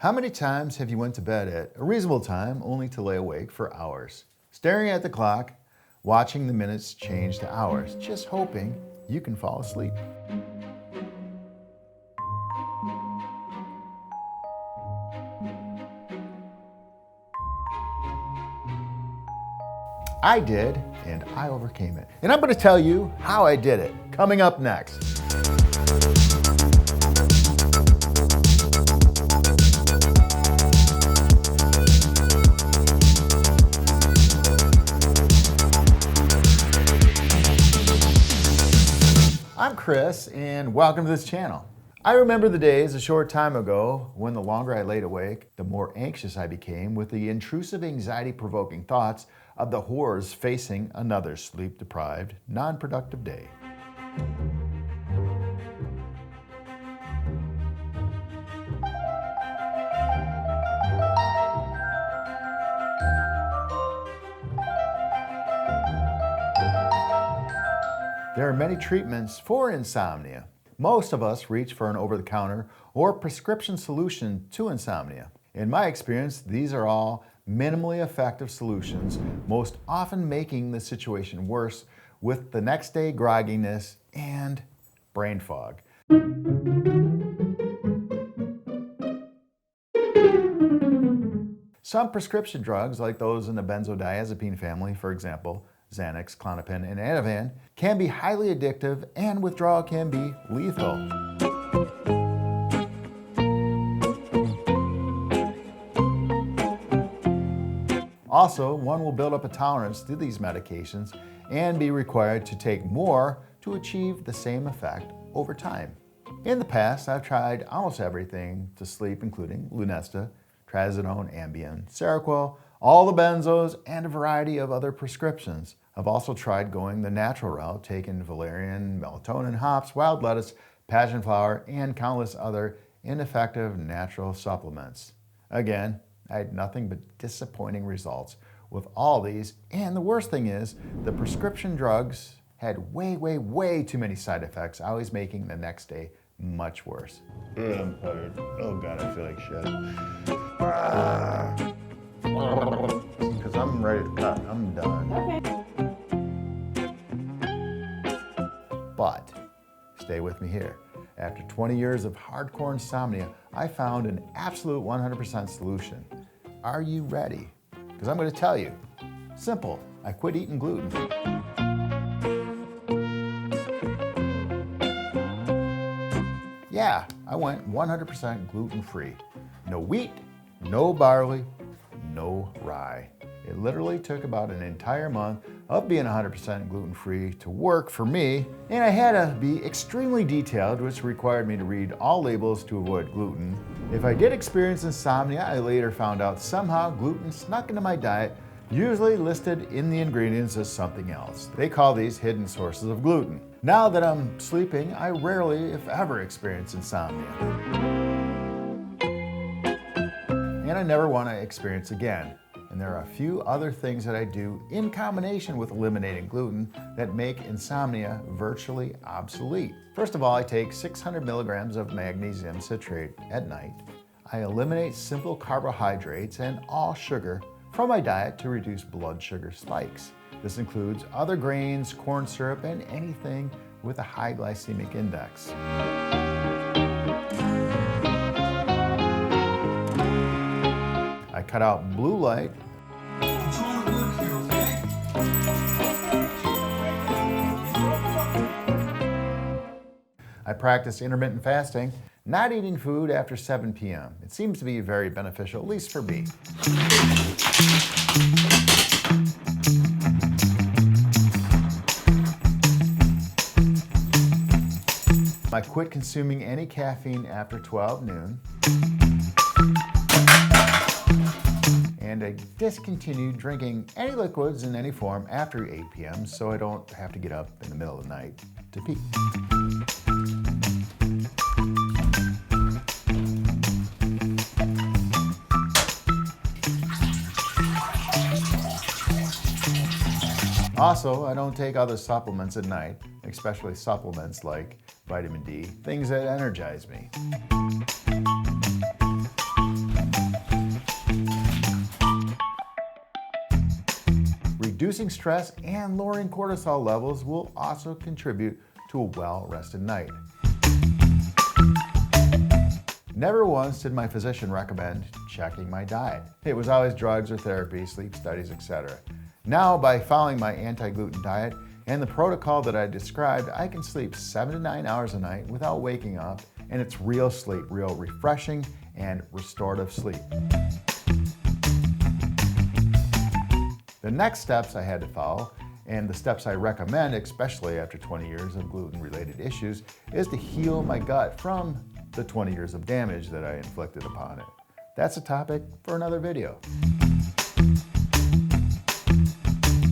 How many times have you went to bed at a reasonable time only to lay awake for hours, staring at the clock, watching the minutes change to hours, just hoping you can fall asleep? I did, and I overcame it. And I'm going to tell you how I did it, coming up next. I'm Chris, and welcome to this channel. I remember the days a short time ago when the longer I laid awake, the more anxious I became with the intrusive anxiety-provoking thoughts of the horrors facing another sleep-deprived, non-productive day. There are many treatments for insomnia. Most of us reach for an over-the-counter or prescription solution to insomnia. In my experience, these are all minimally effective solutions, most often making the situation worse with the next day grogginess and brain fog. Some prescription drugs, like those in the benzodiazepine family, for example, Xanax, Klonopin, and Ativan, can be highly addictive and withdrawal can be lethal. Also, one will build up a tolerance to these medications and be required to take more to achieve the same effect over time. In the past, I've tried almost everything to sleep, including Lunesta, Trazodone, Ambien, Seroquel, all the benzos, and a variety of other prescriptions. I've also tried going the natural route, taking valerian, melatonin, hops, wild lettuce, passion flower, and countless other ineffective natural supplements. Again, I had nothing but disappointing results with all these, and the worst thing is, the prescription drugs had way too many side effects, always making the next day much worse. I'm tired. Oh God, I feel like shit. Because I'm ready to cut. I'm done. Okay. But stay with me here. After 20 years of hardcore insomnia, I found an absolute 100% solution. Are you ready? Because I'm going to tell you. Simple. I quit eating gluten. Yeah, I went 100% gluten-free. No wheat, no barley, no rye. It literally took about an entire month of being 100% gluten-free to work for me, and I had to be extremely detailed, which required me to read all labels to avoid gluten. If I did experience insomnia, I later found out somehow gluten snuck into my diet, usually listed in the ingredients as something else. They call these hidden sources of gluten. Now that I'm sleeping, I rarely, if ever, experience insomnia. And I never want to experience again. And there are a few other things that I do in combination with eliminating gluten that make insomnia virtually obsolete. First of all, I take 600 milligrams of magnesium citrate at night. I eliminate simple carbohydrates and all sugar from my diet to reduce blood sugar spikes. This includes other grains, corn syrup, and anything with a high glycemic index. I cut out blue light. I practice intermittent fasting, not eating food after 7 p.m. It seems to be very beneficial, at least for me. I quit consuming any caffeine after 12 noon. And I discontinued drinking any liquids in any form after 8 p.m. so I don't have to get up in the middle of the night to pee. Also, I don't take other supplements at night, especially supplements like vitamin D, things that energize me. Reducing stress and lowering cortisol levels will also contribute to a well-rested night. Never once did my physician recommend checking my diet. It was always drugs or therapy, sleep studies, etc. Now, by following my anti-gluten diet and the protocol that I described, I can sleep 7 to 9 hours a night without waking up, and it's real sleep, real refreshing and restorative sleep. The next steps I had to follow, and the steps I recommend, especially after 20 years of gluten-related issues, is to heal my gut from the 20 years of damage that I inflicted upon it. That's a topic for another video.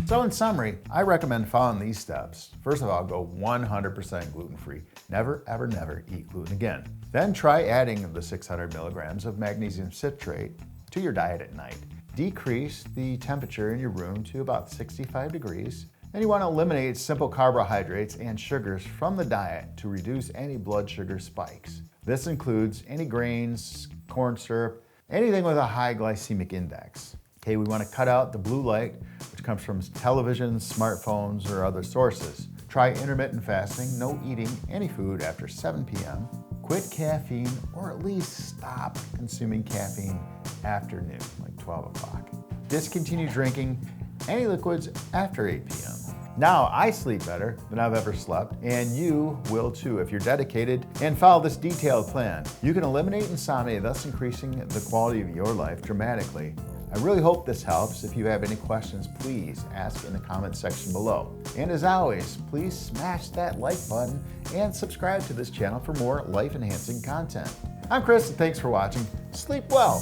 So in summary, I recommend following these steps. First of all, go 100% gluten-free. Never, ever, never eat gluten again. Then try adding the 600 milligrams of magnesium citrate to your diet at night. Decrease the temperature in your room to about 65 degrees. Then you want to eliminate simple carbohydrates and sugars from the diet to reduce any blood sugar spikes. This includes any grains, corn syrup, anything with a high glycemic index. Okay, we want to cut out the blue light, which comes from televisions, smartphones, or other sources. Try intermittent fasting, no eating any food after 7 p.m. Quit caffeine, or at least stop consuming caffeine after noon, like 12 o'clock. Discontinue drinking any liquids after 8 p.m. Now I sleep better than I've ever slept, and you will too if you're dedicated and follow this detailed plan. You can eliminate insomnia, thus increasing the quality of your life dramatically. I really hope this helps. If you have any questions, please ask in the comment section below. And as always, please smash that like button and subscribe to this channel for more life-enhancing content. I'm Chris, and thanks for watching. Sleep well.